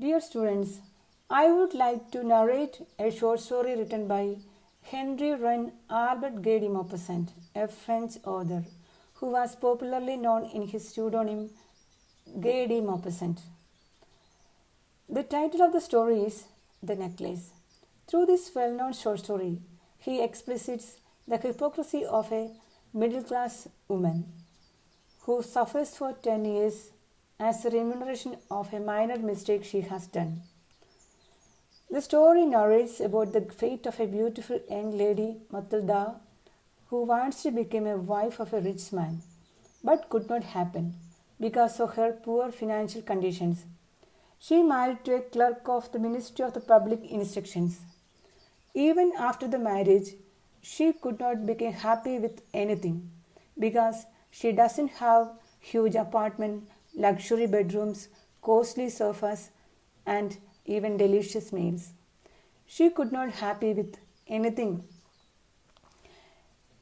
Dear students, I would like to narrate a short story written by Henri Ren Albert Gay de Maupassant, a French author who was popularly known in his pseudonym Gay de Maupassant. The title of the story is The Necklace. Through this well known short story, he explicits the hypocrisy of a middle class woman who suffers for 10 years as a remuneration of a minor mistake she has done. The story narrates about the fate of a beautiful young lady, Matilda, who wants to become a wife of a rich man, but could not happen because of her poor financial conditions. She married to a clerk of the Ministry of the Public Instructions. Even after the marriage, she could not become happy with anything because she doesn't have huge apartment, luxury bedrooms, costly sofas, and even delicious meals. She could not happy with anything.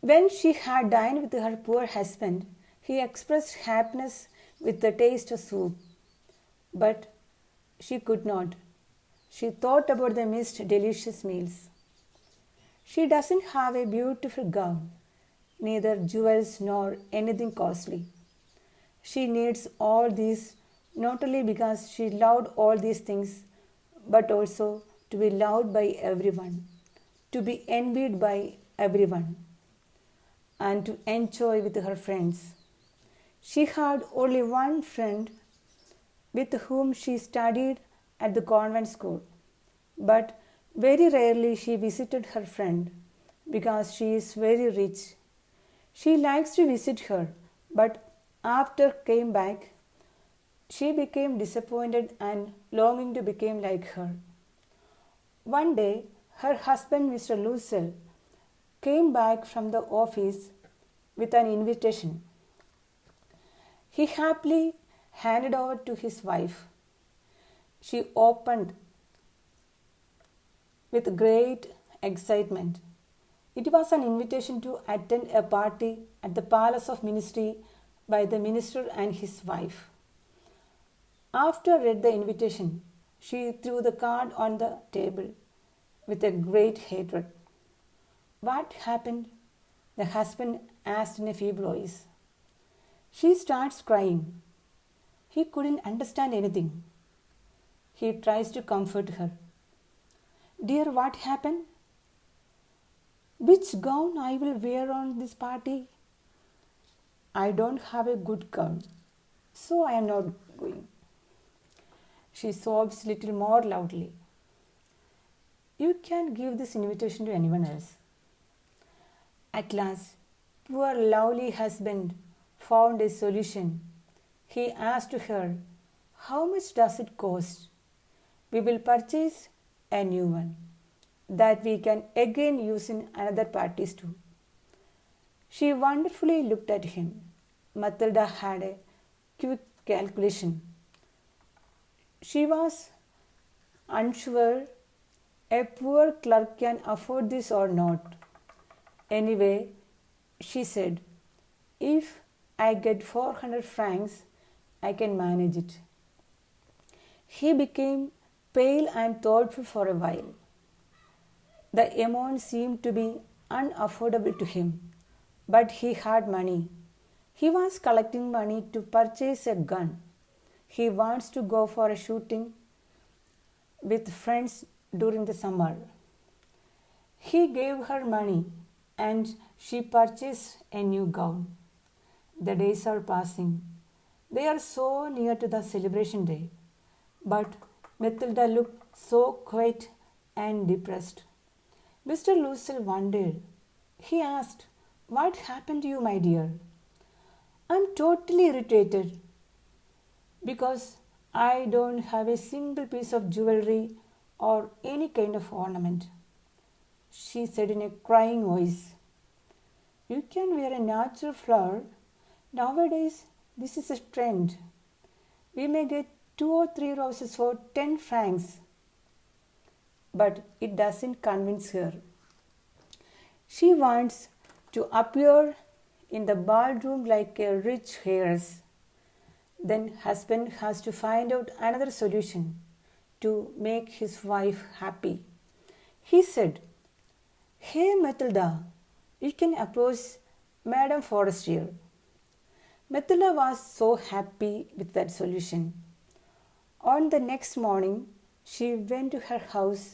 When she had dined with her poor husband, he expressed happiness with the taste of soup, but she could not. She thought about the missed delicious meals. She doesn't have a beautiful gown, neither jewels nor anything costly. She needs all these not only because she loved all these things, but also to be loved by everyone, to be envied by everyone, and to enjoy with her friends. She had only one friend with whom she studied at the convent school, but very rarely she visited her friend because she is very rich. She likes to visit her, but after came back, she became disappointed and longing to become like her. One day, her husband, Mr. Lucille, came back from the office with an invitation. He happily handed over to his wife. She opened with great excitement. It was an invitation to attend a party at the Palace of Ministry by the minister and his wife. After read the invitation, she threw the card on the table with a great hatred. What happened? The husband asked in a feeble voice. She starts crying. He couldn't understand anything. He tries to comfort her. Dear, what happened? Which gown I will wear on this party? I don't have a good gown, so I am not going. She sobs little more loudly. You can give this invitation to anyone else. At last, poor lovely husband found a solution. He asked her, how much does it cost? We will purchase a new one that we can again use in another parties too. She wonderfully looked at him. Matilda had a quick calculation. She was unsure a poor clerk can afford this or not. Anyway, she said, if I get 400 francs, I can manage it. He became pale and thoughtful for a while. The amount seemed to be unaffordable to him, but he had money. He was collecting money to purchase a gun. He wants to go for a shooting with friends during the summer. He gave her money and she purchased a new gown. The days are passing. They are so near to the celebration day. But Matilda looked so quiet and depressed. Mr. Lucille wondered. He asked, what happened to you, my dear? I'm totally irritated because I don't have a single piece of jewelry or any kind of ornament. She said in a crying voice. You can wear a natural flower. Nowadays, this is a trend. We may get 2 or 3 roses for 10 francs. But it doesn't convince her. She wants to appear in the ballroom like a rich heiress. Then husband has to find out another solution. to make his wife happy. He said, "Hey Matilda, you can approach Madame Forestier." Matilda was so happy with that solution. On the next morning, she went to her house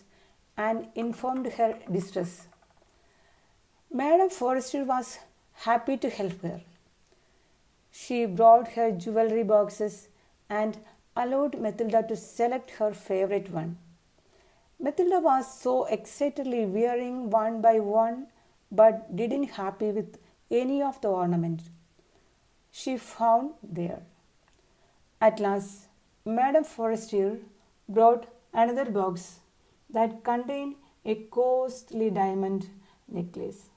and informed her distress. Madame Forestier was happy to help her. She brought her jewelry boxes and allowed Matilda to select her favorite one. Matilda was so excitedly wearing one by one but didn't happy with any of the ornaments she found there. At last, Madame Forestier brought another box that contained a costly diamond necklace.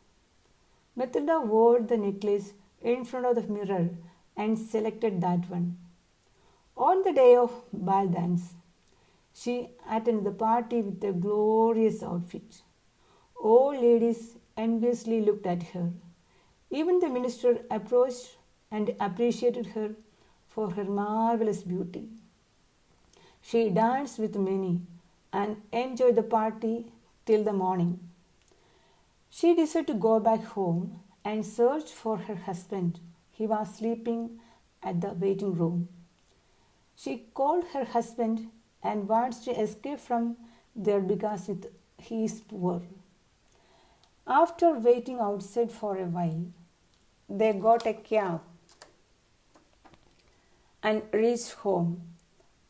Matilda wore the necklace in front of the mirror and selected that one. On the day of ball dance, she attended the party with a glorious outfit. All ladies enviously looked at her. Even the minister approached and appreciated her for her marvelous beauty. She danced with many and enjoyed the party till the morning. She decided to go back home and search for her husband. He was sleeping at the waiting room. She called her husband and wants to escape from there because he is poor. After waiting outside for a while, they got a cab and reached home.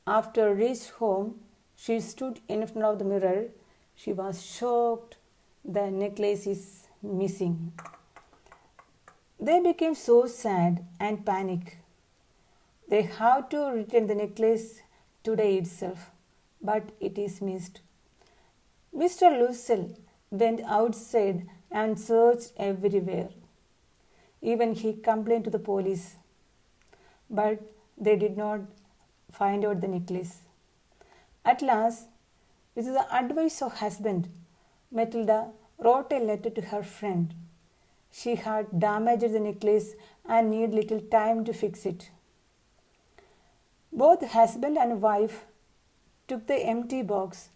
After reached home, she stood in front of the mirror. She was shocked. The necklace is missing. They became so sad and panicked. They have to return the necklace today itself, but it is missed. Mr. Lucille went outside and searched everywhere. Even he complained to the police, but they did not find out the necklace. At last, with the advice of husband, Matilda wrote a letter to her friend. She had damaged the necklace and needed little time to fix it. Both husband and wife took the empty box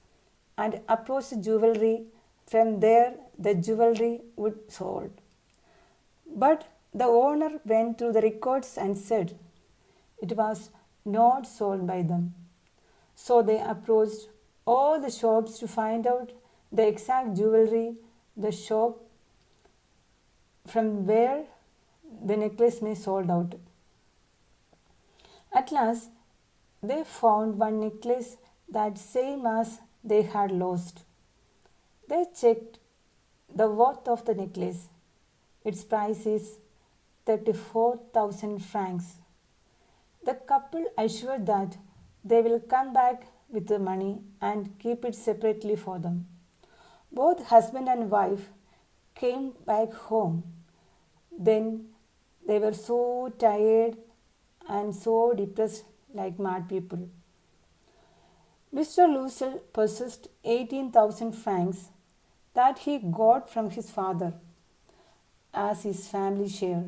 and approached the jewelry. From there, the jewelry would sold. But the owner went through the records and said it was not sold by them. So they approached all the shops to find out the exact jewelry, the shop from where the necklace may sold out. At last, they found one necklace that same as they had lost. They checked the worth of the necklace. Its price is 34,000 francs. The couple assured that they will come back with the money and keep it separately for them. Both husband and wife came back home. Then they were so tired and so depressed like mad people. Mr. Lucille possessed 18,000 francs that he got from his father as his family share.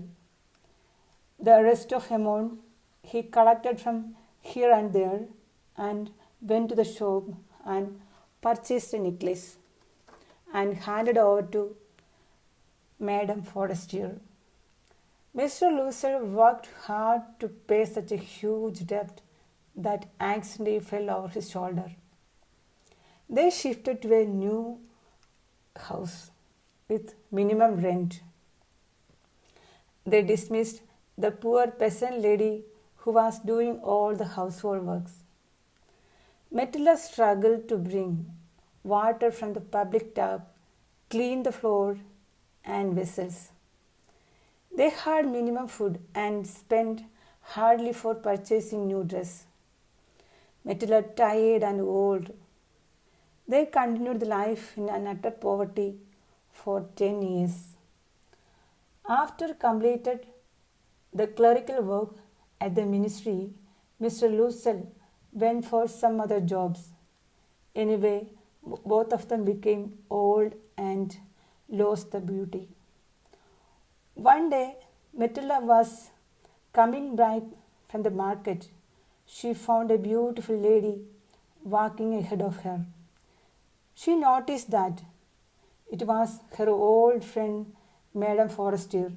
The rest of amount he collected from here and there and went to the shop and purchased a necklace and handed over to Madame Forestier. Mr. Lucille worked hard to pay such a huge debt that accidentally fell over his shoulder. They shifted to a new house with minimum rent. They dismissed the poor peasant lady who was doing all the household works. Matilda struggled to bring water from the public tap, clean the floor and vessels. They had minimum food and spent hardly for purchasing new dress. Matilda tired and old. They continued the life in an utter poverty for 10 years. After completed the clerical work at the ministry, Mr. Lucille went for some other jobs. Anyway, both of them became old and lost the beauty. One day, Matilda was coming back from the market. She found a beautiful lady walking ahead of her. She noticed that it was her old friend, Madame Forestier.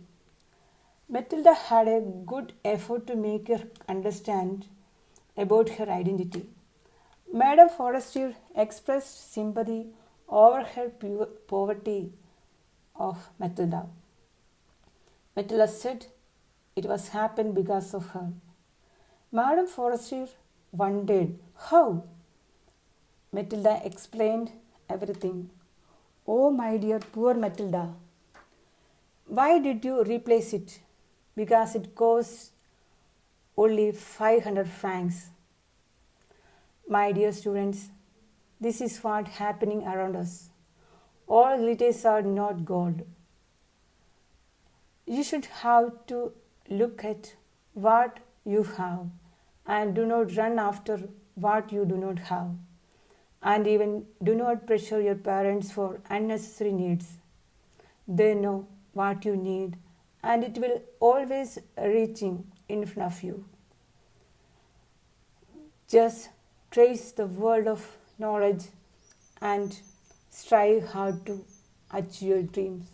Matilda had a good effort to make her understand about her identity. Madame Forestier expressed sympathy over her poverty of Matilda. Matilda said it was happened because of her. Madame Forestier wondered how. Matilda explained everything. Oh, my dear, poor Matilda. Why did you replace it? Because it cost only 500 francs. My dear students, this is what happening around us. All glitters are not gold. You should have to look at what you have and do not run after what you do not have. And even do not pressure your parents for unnecessary needs. They know what you need and it will always reaching in front of you. Just trace the world of knowledge and strive hard to achieve your dreams.